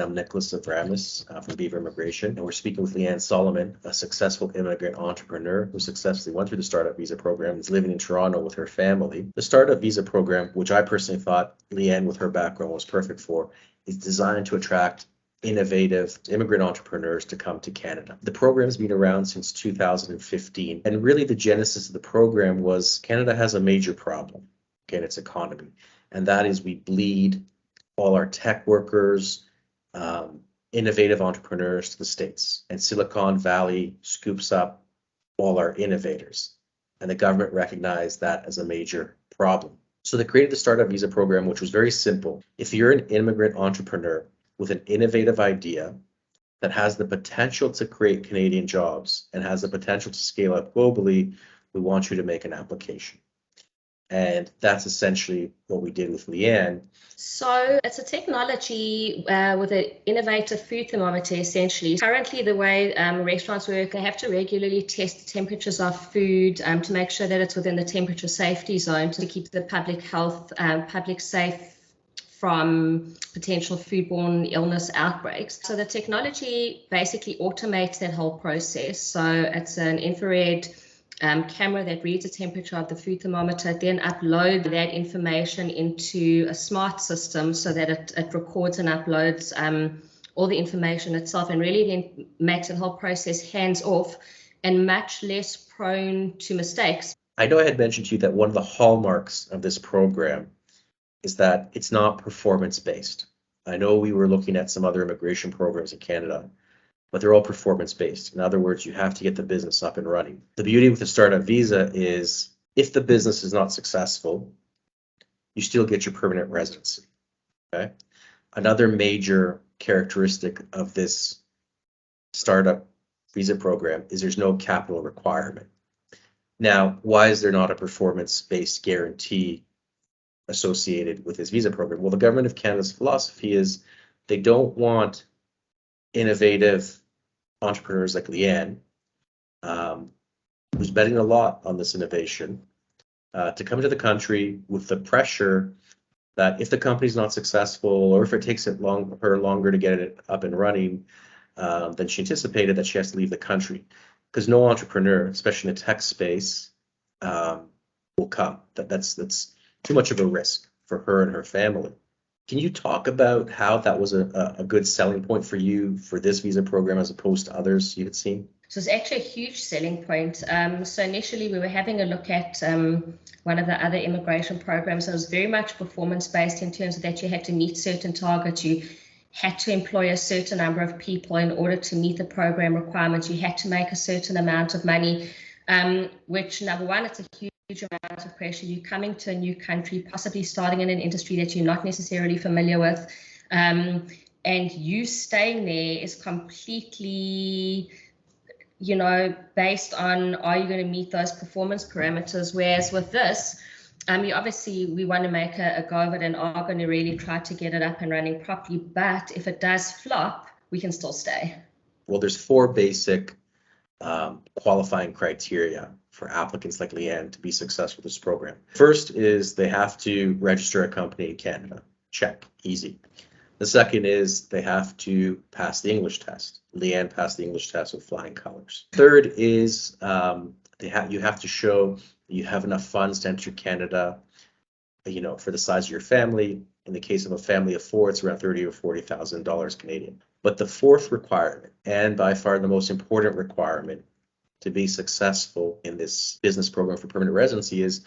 I'm Nicholas Avramis from Beaver Immigration, and we're speaking with Leanne Solomon, a successful immigrant entrepreneur who successfully went through the startup visa program and is living in Toronto with her family. The startup visa program, which I personally thought Leanne, with her background, was perfect for, is designed to attract innovative immigrant entrepreneurs to come to Canada. The program's been around since 2015, and really the genesis of the program was Canada has a major problem in its economy, and that is we bleed all our tech workers, innovative entrepreneurs to the States, and Silicon Valley scoops up all our innovators. And the government recognized that as a major problem. So they created the Startup Visa program, which was very simple. If you're an immigrant entrepreneur with an innovative idea that has the potential to create Canadian jobs and has the potential to scale up globally, we want you to make an application. And that's essentially what we did with Leanne. So it's a technology with an innovative food thermometer, essentially. Currently, the way restaurants work, they have to regularly test the temperatures of food to make sure that it's within the temperature safety zone to keep the public health, public safe from potential foodborne illness outbreaks. So the technology basically automates that whole process. So it's an infrared camera that reads the temperature of the food thermometer, then upload that information into a smart system so that it records and uploads all the information itself, and really then makes the whole process hands off and much less prone to mistakes. I know I had mentioned to you that one of the hallmarks of this program is that it's not performance-based. I know we were looking at some other immigration programs in Canada, but they're all performance-based. In other words, you have to get the business up and running. The beauty with the startup visa is if the business is not successful, you still get your permanent residency. Okay. Another major characteristic of this startup visa program is there's no capital requirement. Now, why is there not a performance-based guarantee associated with this visa program? Well, the government of Canada's philosophy is they don't want innovative entrepreneurs like Leanne, who's betting a lot on this innovation, to come to the country with the pressure that if the company's not successful or if it takes her longer to get it up and running than she anticipated, that she has to leave the country. Because no entrepreneur, especially in the tech space, will come. That's too much of a risk for her and her family. Can you talk about how that was a good selling point for you for this visa program as opposed to others you had seen? So it's actually a huge selling point. So initially we were having a look at one of the other immigration programs. It was very much performance-based in terms of that you had to meet certain targets. You had to employ a certain number of people in order to meet the program requirements. You had to make a certain amount of money, which, number one, it's a huge amount of pressure. You're coming to a new country, possibly starting in an industry that you're not necessarily familiar with, and you staying there is completely, based on, are you going to meet those performance parameters? Whereas with this, we want to make a go of it and are going to really try to get it up and running properly. But if it does flop, we can still stay. Well, there's 4 basic qualifying criteria for applicants like Leanne to be successful with this program. First is they have to register a company in Canada. Check, easy. The second is they have to pass the English test. Leanne passed the English test with flying colors. Third is you have to show you have enough funds to enter Canada, for the size of your family. In the case of a family of 4, it's around $30,000 or $40,000 Canadian. But the fourth requirement, and by far the most important requirement to be successful in this business program for permanent residency, is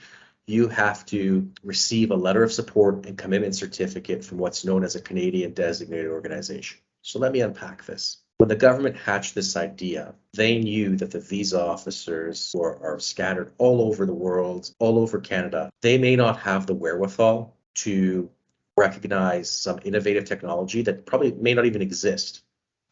you have to receive a letter of support and commitment certificate from what's known as a Canadian designated organization. So let me unpack this. When the government hatched this idea, they knew that the visa officers who are scattered all over the world, all over Canada, they may not have the wherewithal to recognize some innovative technology that probably may not even exist,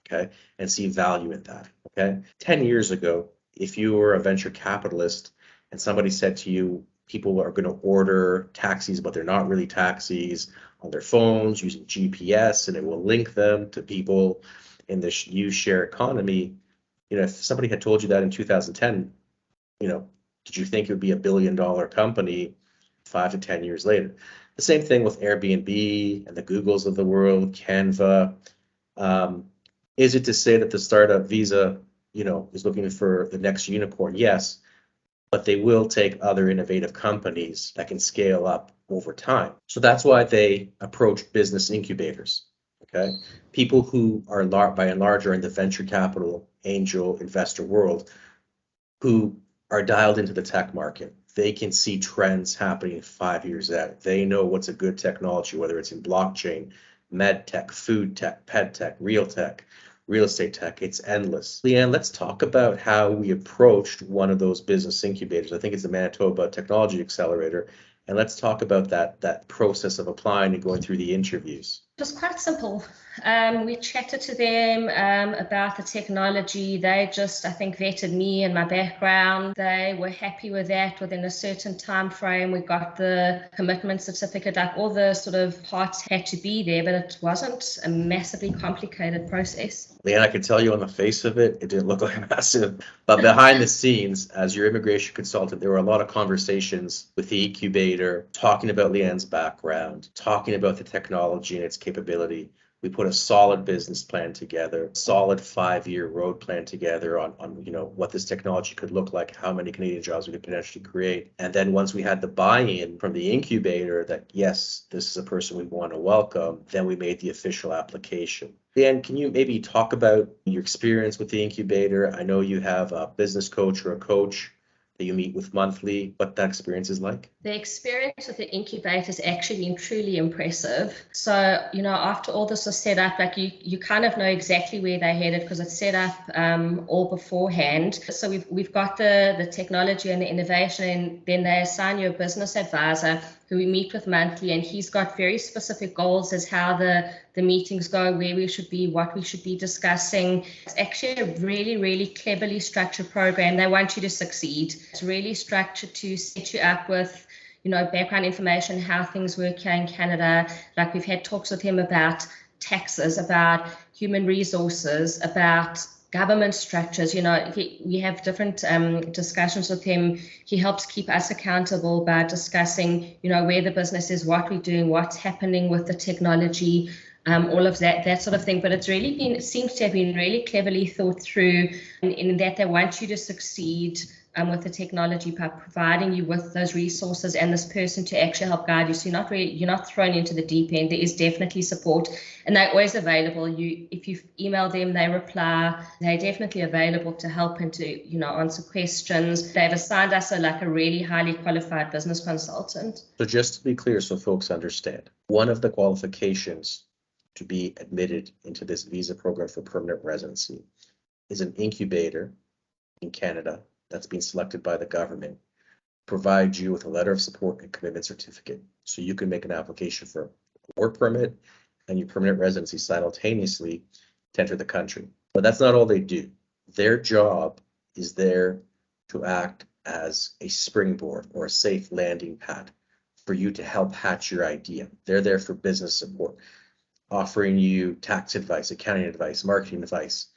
okay, and see value in that, okay? 10 years ago, if you were a venture capitalist and somebody said to you, people are going to order taxis, but they're not really taxis, on their phones using GPS, and it will link them to people in this new share economy, if somebody had told you that in 2010, did you think it would be $1 billion company 5 to 10 years later? The same thing with Airbnb and the Googles of the world, Canva, Is it to say that the startup visa, is looking for the next unicorn? Yes, but they will take other innovative companies that can scale up over time. So that's why they approach business incubators. Okay, people who are by and large are in the venture capital angel investor world, who are dialed into the tech market. They can see trends happening 5 years out. They know what's a good technology, whether it's in blockchain, med tech, food tech, pet tech, real estate tech. It's endless. Leanne, let's talk about how we approached one of those business incubators. I think it's the Manitoba Technology Accelerator. And let's talk about that process of applying and going through the interviews. It was quite simple. We chatted to them about the technology. They just, I think, vetted me and my background. They were happy with that within a certain time frame. We got the commitment certificate, like all the sort of parts had to be there, but it wasn't a massively complicated process. Leanne, I can tell you on the face of it, it didn't look like massive. But behind the scenes, as your immigration consultant, there were a lot of conversations with the incubator, talking about Leanne's background, talking about the technology and its capability. We put a solid business plan together, solid 5-year road plan together on what this technology could look like, how many Canadian jobs we could potentially create. And then once we had the buy-in from the incubator that, yes, this is a person we want to welcome, then we made the official application. Dan, can you maybe talk about your experience with the incubator? I know you have a business coach or a coach that you meet with monthly, what that experience is like? The experience with the incubator has actually been truly impressive. So, after all this was set up, like you kind of know exactly where they're headed because it's set up all beforehand. So we've got the technology and the innovation, and then they assign you a business advisor who we meet with monthly, and he's got very specific goals as how the meetings go, where we should be, what we should be discussing. It's actually a really, really cleverly structured program. They want you to succeed. It's really structured to set you up with background information, how things work here in Canada. Like we've had talks with him about taxes, about human resources, about government structures. We have different discussions with him. He helps keep us accountable by discussing, where the business is, what we're doing, what's happening with the technology, all of that sort of thing. But it seems to have been really cleverly thought through in that they want you to succeed with the technology by providing you with those resources and this person to actually help guide you. So you're not thrown into the deep end. There is definitely support, and they're always available. If you email them, they reply. They're definitely available to help and to answer questions. They've assigned us a really highly qualified business consultant. So just to be clear, so folks understand, one of the qualifications to be admitted into this visa program for permanent residency is an incubator in Canada that's been selected by the government, provide you with a letter of support and commitment certificate. So you can make an application for a work permit and your permanent residency simultaneously to enter the country. But that's not all they do. Their job is there to act as a springboard or a safe landing pad for you to help hatch your idea. They're there for business support, offering you tax advice, accounting advice, marketing advice,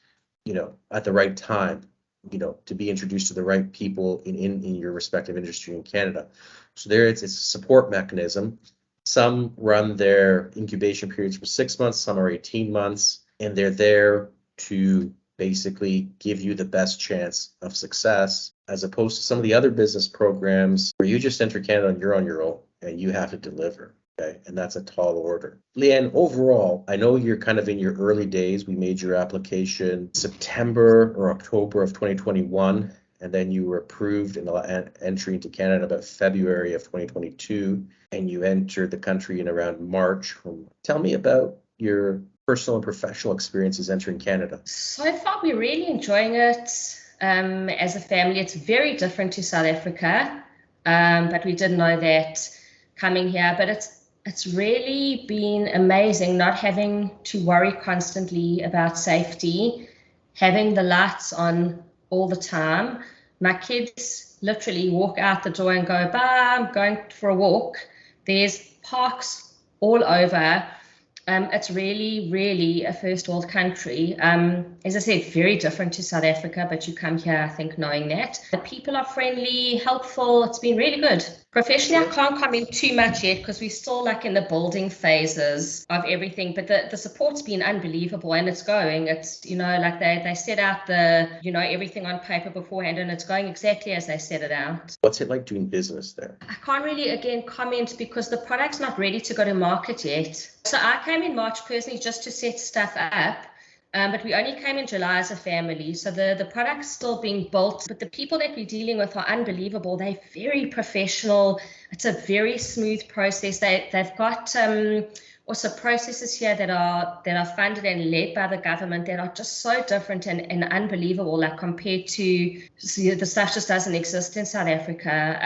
at the right time, to be introduced to the right people in your respective industry in Canada. So there it's a support mechanism. Some run their incubation periods for 6 months, some are 18 months, and they're there to basically give you the best chance of success, as opposed to some of the other business programs where you just enter Canada and you're on your own and you have to deliver. Okay, and that's a tall order. Leanne, overall, I know you're kind of in your early days. We made your application September or October of 2021, and then you were approved in entry into Canada about February of 2022, and you entered the country in around March. Tell me about your personal and professional experiences entering Canada. So far, we're really enjoying it as a family. It's very different to South Africa, but we did know that coming here. But it's really been amazing not having to worry constantly about safety, having the lights on all the time. My kids literally walk out the door and go, bye, I'm going for a walk. There's parks all over. It's really, really a first world country. As I said, very different to South Africa, but you come here, I think, knowing that. The people are friendly, helpful. It's been really good. Professionally, I can't comment too much yet because we're still like in the building phases of everything, but the support's been unbelievable and it's going. It's, like they set out everything on paper beforehand and it's going exactly as they set it out. What's it like doing business there? I can't really, again, comment because the product's not ready to go to market yet. So I came in March personally just to set stuff up. But we only came in July as a family, so the product's still being built. But the people that we're dealing with are unbelievable. They're very professional. It's a very smooth process. They've got also processes here that are funded and led by the government that are just so different and unbelievable. Like compared to the stuff just doesn't exist in South Africa.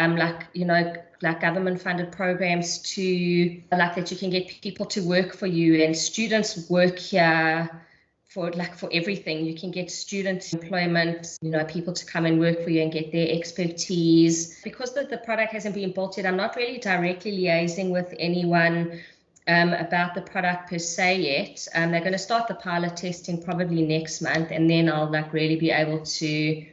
Like government funded programs to like that you can get people to work for you and students work here. For everything, you can get student employment, people to come and work for you and get their expertise. Because the product hasn't been built yet, I'm not really directly liaising with anyone about the product per se yet. They're going to start the pilot testing probably next month, and then I'll really be able to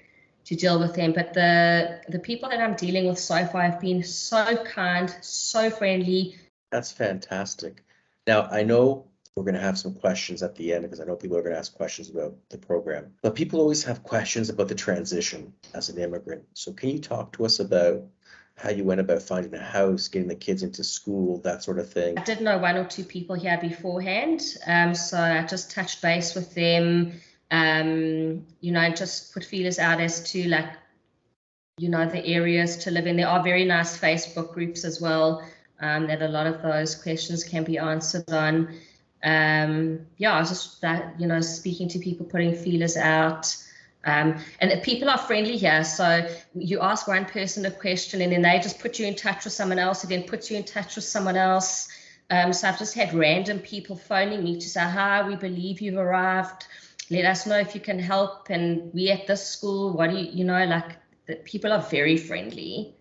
deal with them. But the people that I'm dealing with so far have been so kind, so friendly. That's fantastic. Now, I know we're going to have some questions at the end because I know people are going to ask questions about the program. But people always have questions about the transition as an immigrant. So can you talk to us about how you went about finding a house, getting the kids into school, that sort of thing? I did know one or two people here beforehand. So I just touched base with them, just put feelers out as to the areas to live in. There are very nice Facebook groups as well that a lot of those questions can be answered on. I was just speaking to people, putting feelers out, and people are friendly here. So you ask one person a question and then they just put you in touch with someone else, and then puts you in touch with someone else. So I've just had random people phoning me to say, hi, we believe you've arrived. Let us know if you can help. And we at this school, what do the people are very friendly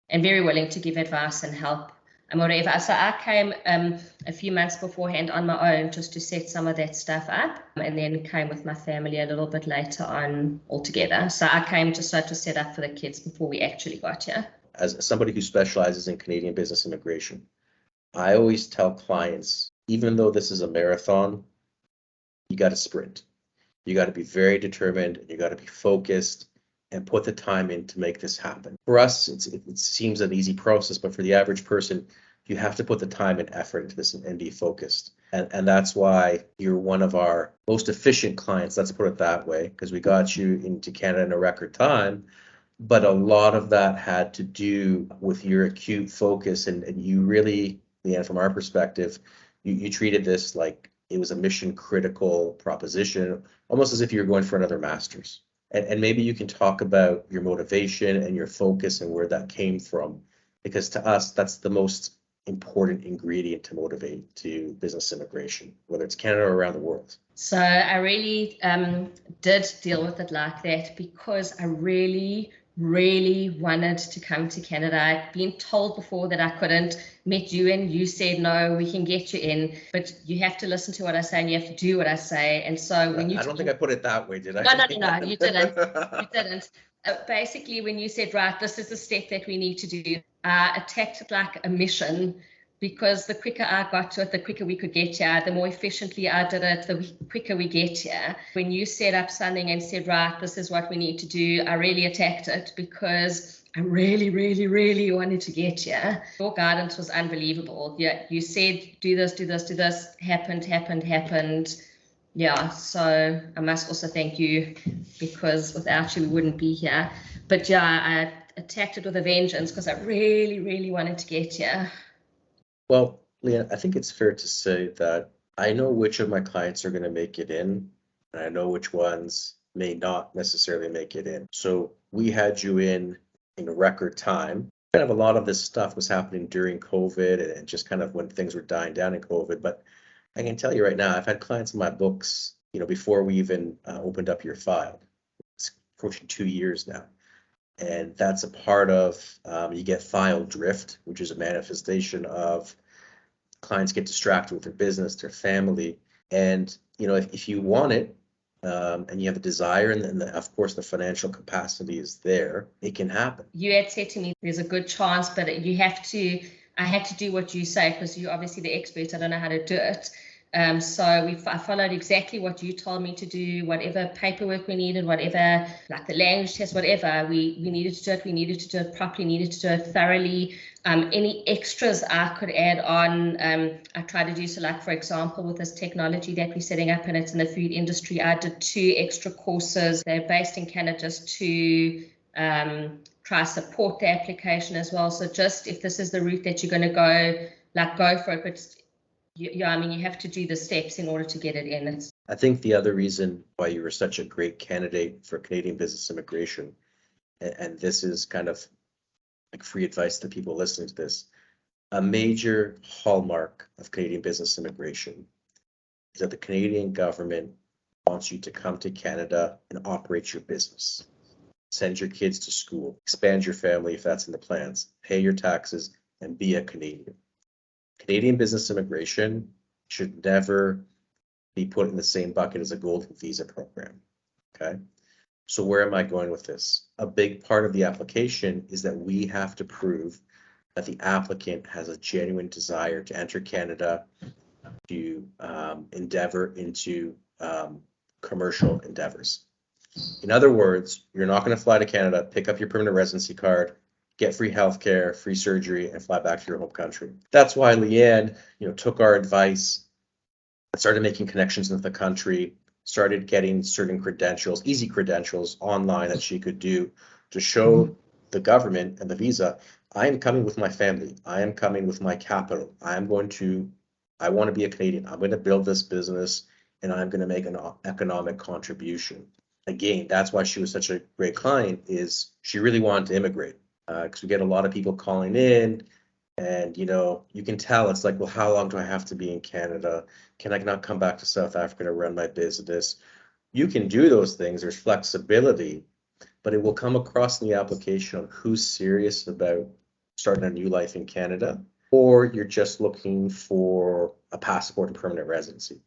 and very willing to give advice and help. Whatever. So I came a few months beforehand on my own just to set some of that stuff up, and then came with my family a little bit later on altogether. So I came just to set up for the kids before we actually got here. As somebody who specializes in Canadian business immigration, I always tell clients, even though this is a marathon, you got to sprint. You got to be very determined, and you got to be focused and put the time in to make this happen. For us, it seems an easy process, but for the average person, you have to put the time and effort into this and be focused. And that's why you're one of our most efficient clients, let's put it that way, because we got you into Canada in a record time. But a lot of that had to do with your acute focus, and you really, Leanne, from our perspective, you treated this like it was a mission critical proposition, almost as if you were going for another master's. And maybe you can talk about your motivation and your focus and where that came from, because to us, that's the most important ingredient to motivate to business immigration, whether it's Canada or around the world. So I really did deal with it like that because I really wanted to come to Canada. I'd been told before that I couldn't. Met you and you said, no, we can get you in, but you have to listen to what I say and you have to do what I say. And so when you... I don't think I put it that way, did I? No, you didn't. You didn't. Basically, when you said, right, this is the step that we need to do, I attacked it like a mission, because the quicker I got to it, the quicker we could get here. The more efficiently I did it, the quicker we get here. When you set up something and said, right, this is what we need to do, I really attacked it because I really wanted to get here. Your guidance was unbelievable. Yeah, you said, do this, happened. Yeah, so I must also thank you, because without you, we wouldn't be here. But yeah, I attacked it with a vengeance because I really wanted to get here. Well, Leanne, I think it's fair to say that I know which of my clients are going to make it in, and I know which ones may not necessarily make it in. So we had you in a record time. Kind of a lot of this stuff was happening during COVID and just kind of when things were dying down in COVID. But I can tell you right now, I've had clients in my books, before we even opened up your file. It's approaching 2 years now. And that's a part of, you get file drift, which is a manifestation of clients get distracted with their business, their family. And, if you want it, and you have a desire and of course the financial capacity is there, it can happen. You had said to me there's a good chance, but I had to do what you say because you're obviously the expert. I don't know how to do it. So I followed exactly what you told me to do, whatever paperwork we needed, whatever, like the language test, whatever, we needed to do it. We needed to do it properly, needed to do it thoroughly. Any extras I could add on, I tried to do. So like, for example, with this technology that we're setting up and it's in the food industry, I did 2 extra courses. They're based in Canada just to try support the application as well. So just if this is the route that you're going to go, like go for it. But yeah, I mean, you have to do the steps in order to get it in. I think the other reason why you were such a great candidate for Canadian business immigration, and this is kind of like free advice to people listening to this, a major hallmark of Canadian business immigration is that the Canadian government wants you to come to Canada and operate your business, send your kids to school, expand your family if that's in the plans, pay your taxes, and be a Canadian. Canadian business immigration should never be put in the same bucket as a golden visa program, okay? So where am I going with this? A big part of the application is that we have to prove that the applicant has a genuine desire to enter Canada, to endeavor into commercial endeavors. In other words, you're not going to fly to Canada, pick up your permanent residency card, get free healthcare, free surgery, and fly back to your home country. That's why Leanne, took our advice, started making connections with the country, started getting certain credentials, easy credentials online that she could do to show the government and the visa, I am coming with my family. I am coming with my capital. I want to be a Canadian. I'm going to build this business and I'm going to make an economic contribution. Again, that's why she was such a great client, is she really wanted to immigrate. Because we get a lot of people calling in and, you can tell it's like, well, how long do I have to be in Canada? Can I not come back to South Africa to run my business? You can do those things. There's flexibility, but it will come across in the application on who's serious about starting a new life in Canada, or you're just looking for a passport and permanent residency.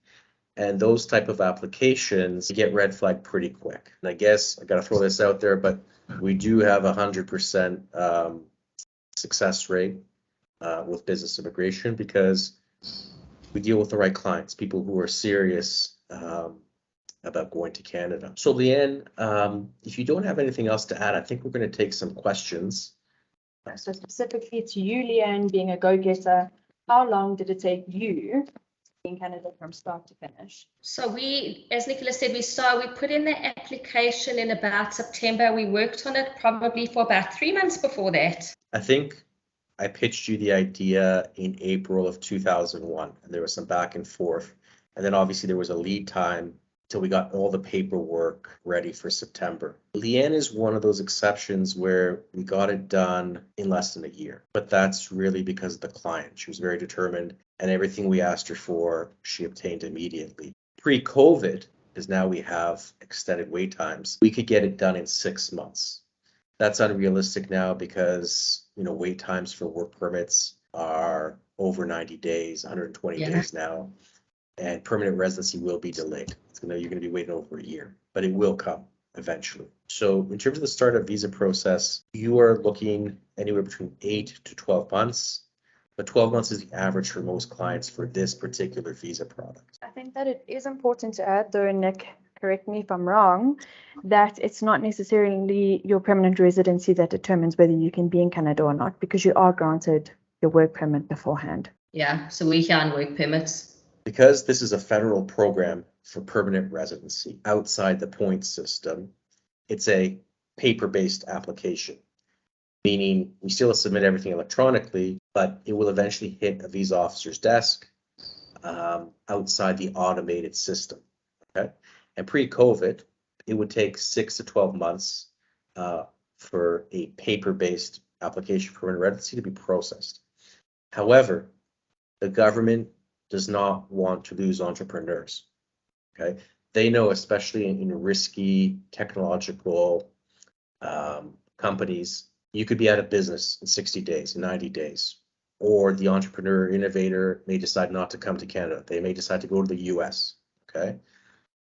And those type of applications get red flagged pretty quick. And I guess I got to throw this out there, but we do have 100% success rate with business immigration because we deal with the right clients, people who are serious about going to Canada. So Leanne, if you don't have anything else to add, I think we're going to take some questions. So specifically to you, Leanne, being a go-getter, how long did it take you in Canada from start to finish? So we, as Nicola said, we put in the application in about September. We worked on it probably for about 3 months before that. I think I pitched you the idea in April of 2001, and there was some back and forth. And then obviously there was a lead time till we got all the paperwork ready for September. Leanne is one of those exceptions where we got it done in less than a year, but that's really because of the client. She was very determined, and everything we asked her for, she obtained immediately. Pre-COVID, because now we have extended wait times, we could get it done in 6 months. That's unrealistic now because, wait times for work permits are over 90 days, 120 days now, and permanent residency will be delayed. You're going to be waiting over a year, but it will come eventually. So in terms of the startup visa process, you are looking anywhere between 8 to 12 months. But 12 months is the average for most clients for this particular visa product. I think that it is important to add, though, Nick, correct me if I'm wrong, that it's not necessarily your permanent residency that determines whether you can be in Canada or not, because you are granted your work permit beforehand. Yeah, so we're here on work permits. Because this is a federal program for permanent residency outside the point system, it's a paper-based application, meaning we still submit everything electronically, but it will eventually hit a visa officer's desk outside the automated system. Okay, and pre-COVID, it would take 6 to 12 months for a paper-based application for permanent residency to be processed. However, the government does not want to lose entrepreneurs. Okay, they know, especially in risky technological companies, you could be out of business in 60 days, 90 days, or the entrepreneur innovator may decide not to come to Canada. They may decide to go to the US. Okay,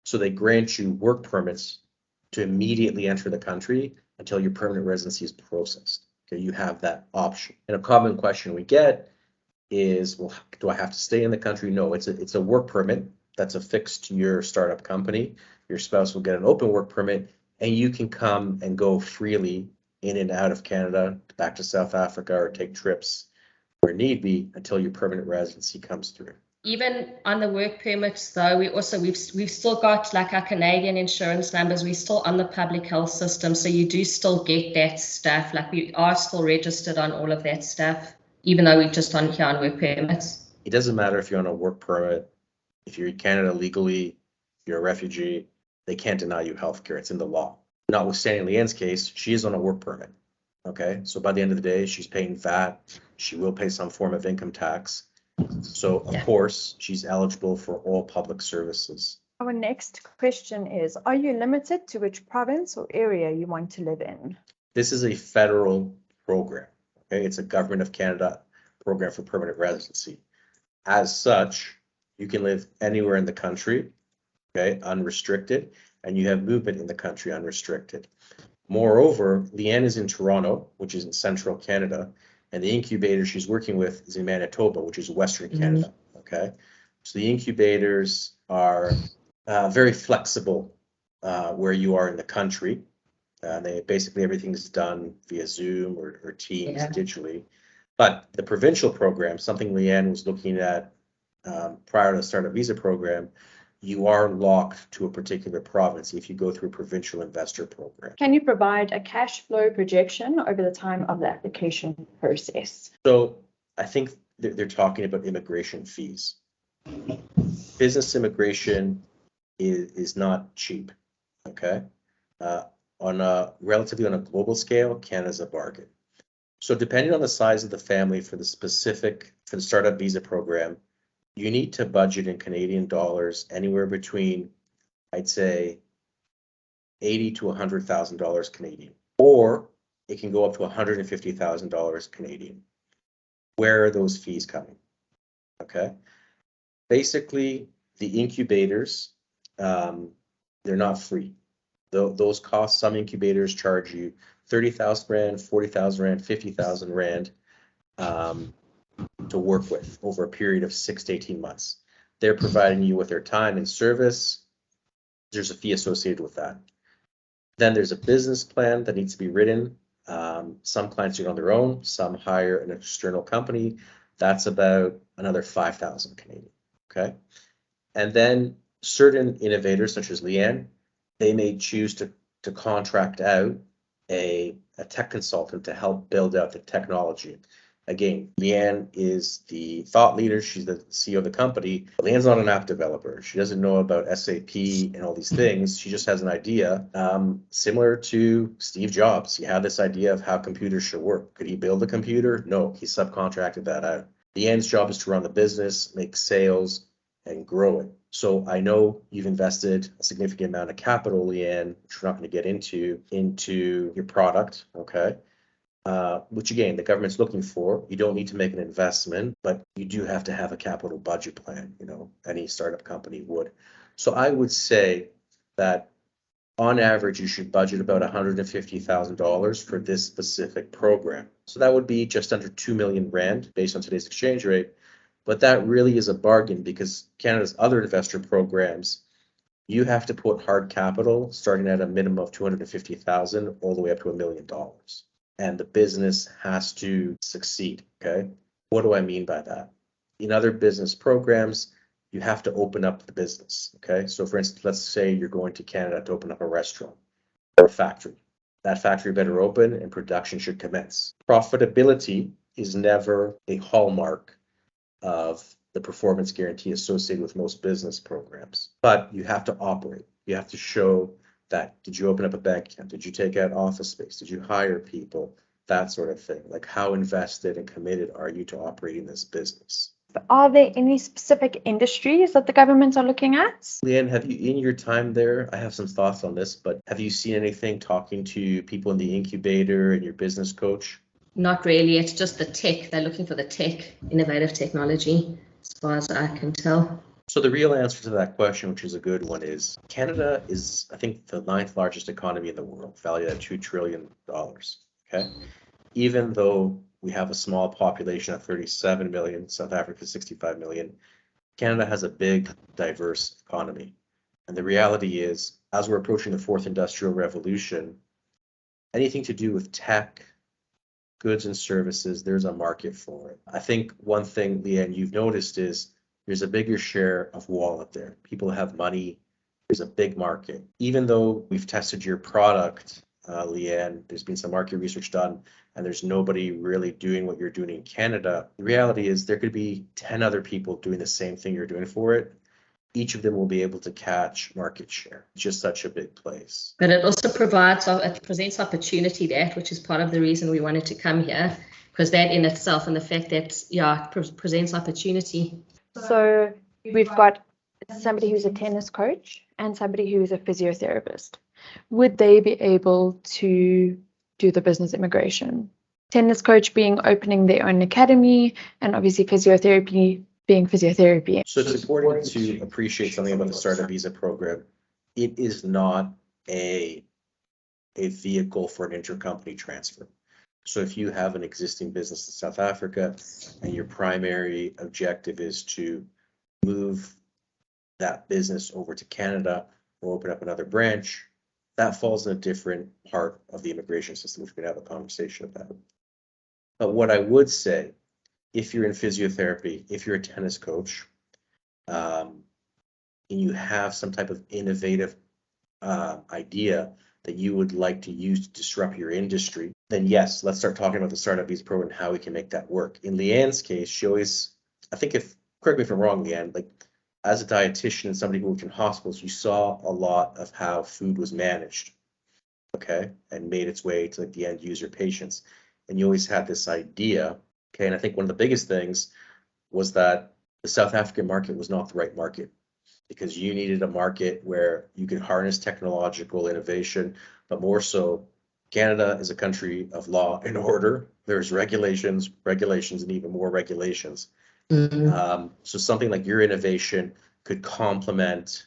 So they grant you work permits to immediately enter the country until your permanent residency is processed. Okay, you have that option. And a common question we get is, well, do I have to stay in the country? No, it's a work permit that's affixed to your startup company. Your spouse will get an open work permit, and you can come and go freely in and out of Canada, back to South Africa, or take trips where need be until your permanent residency comes through. Even on the work permits, though, we've still got like our Canadian insurance numbers. We're still on the public health system, so you do still get that stuff. Like we are still registered on all of that stuff, even though we're just on here on work permits. It doesn't matter if you're on a work permit, if you're in Canada legally, if you're a refugee, they can't deny you healthcare. It's in the law. Notwithstanding Leanne's case, she is on a work permit. Okay, so by the end of the day, she's paying VAT. She will pay some form of income tax. So of course, she's eligible for all public services. Our next question is, are you limited to which province or area you want to live in? This is a federal program. Okay, it's a Government of Canada program for permanent residency. As such, you can live anywhere in the country, okay, unrestricted, and you have movement in the country unrestricted. Moreover, Leanne is in Toronto, which is in central Canada, and the incubator she's working with is in Manitoba, which is Western Canada, okay? So the incubators are very flexible where you are in the country. They basically everything's done via Zoom or Teams digitally. But the provincial program, something Leanne was looking at prior to the start of visa program, you are locked to a particular province if you go through a provincial investor program. Can you provide a cash flow projection over the time of the application process? So I think they're talking about immigration fees. Business immigration is not cheap, okay? Relatively on a global scale, Canada's a bargain. So depending on the size of the family for the startup visa program, you need to budget in Canadian dollars anywhere between, I'd say, $80,000 to $100,000 Canadian, or it can go up to $150,000 Canadian. Where are those fees coming? Okay, basically the incubators, they're not free. Those costs, some incubators charge you 30,000 Rand, 40,000 Rand, 50,000 Rand. To work with over a period of 6 to 18 months. They're providing you with their time and service. There's a fee associated with that. Then there's a business plan that needs to be written. Some clients do it on their own, some hire an external company. That's about another 5,000 Canadian, okay? And then certain innovators such as Leanne, they may choose to contract out a tech consultant to help build out the technology. Again, Leanne is the thought leader. She's the CEO of the company. Leanne's not an app developer. She doesn't know about SAP and all these things. She just has an idea, similar to Steve Jobs. He had this idea of how computers should work. Could he build a computer? No, he subcontracted that out. Leanne's job is to run the business, make sales, and grow it. So I know you've invested a significant amount of capital, Leanne, which we're not going to get into your product, okay? Which again, the government's looking for. You don't need to make an investment, but you do have to have a capital budget plan, any startup company would. So I would say that on average, you should budget about $150,000 for this specific program. So that would be just under 2 million Rand based on today's exchange rate. But that really is a bargain because Canada's other investor programs, you have to put hard capital starting at a minimum of 250,000 all the way up to $1 million. And the business has to succeed, okay? What do I mean by that? In other business programs, you have to open up the business, okay? So for instance, let's say you're going to Canada to open up a restaurant or a factory. That factory better open and production should commence. Profitability is never a hallmark of the performance guarantee associated with most business programs, but you have to operate. You have to show that, did you open up a bank account? Did you take out office space? Did you hire people? That sort of thing. Like how invested and committed are you to operating this business? Are there any specific industries that the governments are looking at? Leanne, have you, in your time there, I have some thoughts on this, but have you seen anything talking to people in the incubator and your business coach? Not really. It's just the tech. They're looking for the tech, innovative technology, as far as I can tell. So the real answer to that question, which is a good one, is Canada is, I think, the 9th largest economy in the world, valued at $2 trillion. Okay. Even though we have a small population of 37 million, South Africa 65 million, Canada has a big, diverse economy. And the reality is, as we're approaching the 4th industrial revolution, anything to do with tech, goods and services, there's a market for it. I think one thing, Leanne, you've noticed is there's a bigger share of wallet there. People have money. There's a big market. Even though we've tested your product, Leanne, there's been some market research done, and there's nobody really doing what you're doing in Canada. The reality is there could be 10 other people doing the same thing you're doing for it. Each of them will be able to catch market share. It's just such a big place. But it also presents opportunity, that, which is part of the reason we wanted to come here, because that in itself, and the fact that, yeah, it presents opportunity. So we've got somebody who's a tennis coach and somebody who's a physiotherapist. Would they be able to do the business immigration? Tennis coach being opening their own academy, and obviously physiotherapy being physiotherapy. So it's important to appreciate something about the Startup Visa program. It is not a vehicle for an intercompany transfer. So if you have an existing business in South Africa and your primary objective is to move that business over to Canada or open up another branch, that falls in a different part of the immigration system, which we can have a conversation about. But what I would say, if you're in physiotherapy, if you're a tennis coach, and you have some type of innovative idea that you would like to use to disrupt your industry, then yes, let's start talking about the Startup Visa program and how we can make that work. In Leanne's case, she always, I think, correct me if I'm wrong, Leanne, like as a dietitian and somebody who worked in hospitals, you saw a lot of how food was managed, okay, and made its way to like the end user patients. And you always had this idea, okay, and I think one of the biggest things was that the South African market was not the right market, because you needed a market where you could harness technological innovation, but more so, Canada is a country of law and order. There's regulations, and even more regulations. So something like your innovation could complement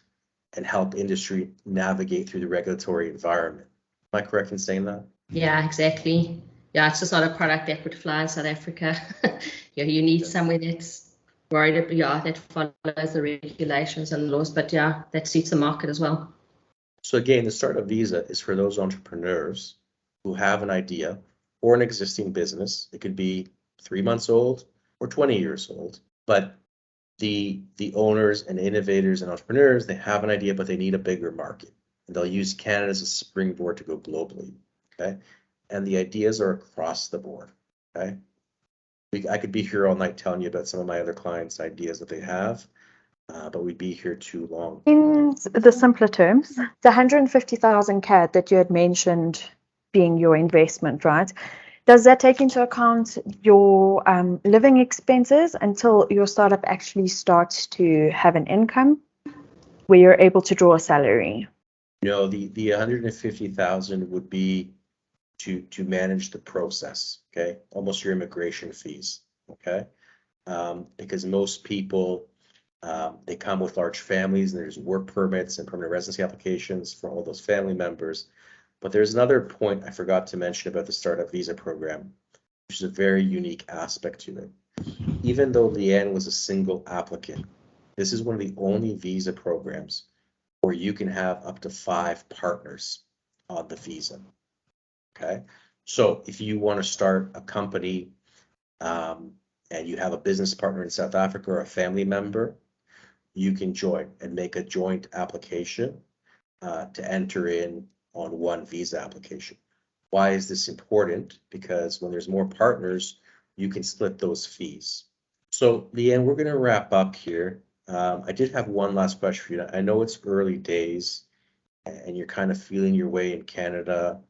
and help industry navigate through the regulatory environment. Am I correct in saying that? Yeah, exactly. Yeah, it's just not a product that would fly in South Africa. Yeah, you need somewhere that's worried about, yeah, that follows the regulations and laws, but yeah, that suits the market as well. So again, the Startup Visa is for those entrepreneurs who have an idea or an existing business. It could be 3 months old or 20 years old, but the owners and innovators and entrepreneurs, they have an idea, but they need a bigger market, and they'll use Canada as a springboard to go globally, okay? And the ideas are across the board, okay? I could be here all night telling you about some of my other clients' ideas that they have, but we'd be here too long. In the simpler terms, the 150,000 CAD that you had mentioned being your investment, right? Does that take into account your living expenses until your startup actually starts to have an income where you're able to draw a salary? No, the 150,000 would be to manage the process, okay? Almost your immigration fees, okay? Because most people, they come with large families, and there's work permits and permanent residency applications for all those family members. But there's another point I forgot to mention about the Startup Visa program, which is a very unique aspect to it. Even though Leanne was a single applicant, this is one of the only visa programs where you can have up to 5 partners on the visa, okay? So if you want to start a company and you have a business partner in South Africa or a family member, you can join and make a joint application to enter in on one visa application. Why is this important? Because when there's more partners, you can split those fees. So Leanne, we're going to wrap up here. I did have one last question for you. I know it's early days and you're kind of feeling your way in Canada,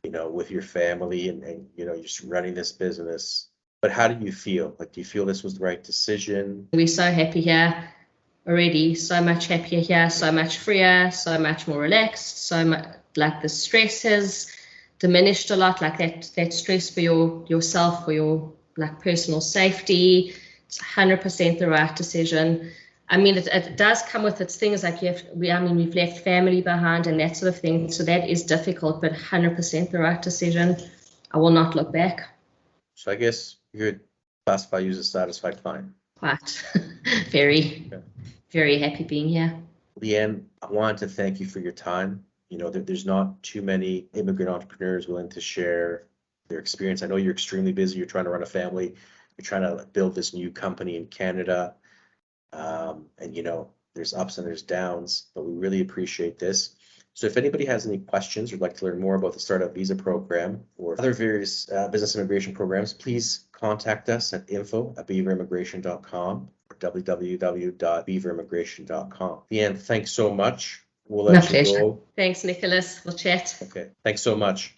you know, with your family and you know, you're just running this business. But how do you feel? Like, do you feel this was the right decision? We're so happy here already, so much happier here, so much freer, so much more relaxed, so much, like the stress has diminished a lot, like that stress for yourself, for your like personal safety. It's 100% the right decision. I mean, it does come with its things like we've left family behind and that sort of thing. So that is difficult, but 100% the right decision. I will not look back. So I guess you could classify you as a satisfied client. Quite very, very happy being here. Leanne, I wanted to thank you for your time. You know, there's not too many immigrant entrepreneurs willing to share their experience. I know you're extremely busy. You're trying to run a family. You're trying to build this new company in Canada. And, you know, there's ups and there's downs, but we really appreciate this. So if anybody has any questions or would like to learn more about the Startup Visa Program or other various business immigration programs, please contact us at info@beaverimmigration.com or www.beaverimmigration.com. Leanne, thanks so much. We'll let you go. Thanks, Nicholas. We'll chat. Okay, thanks so much.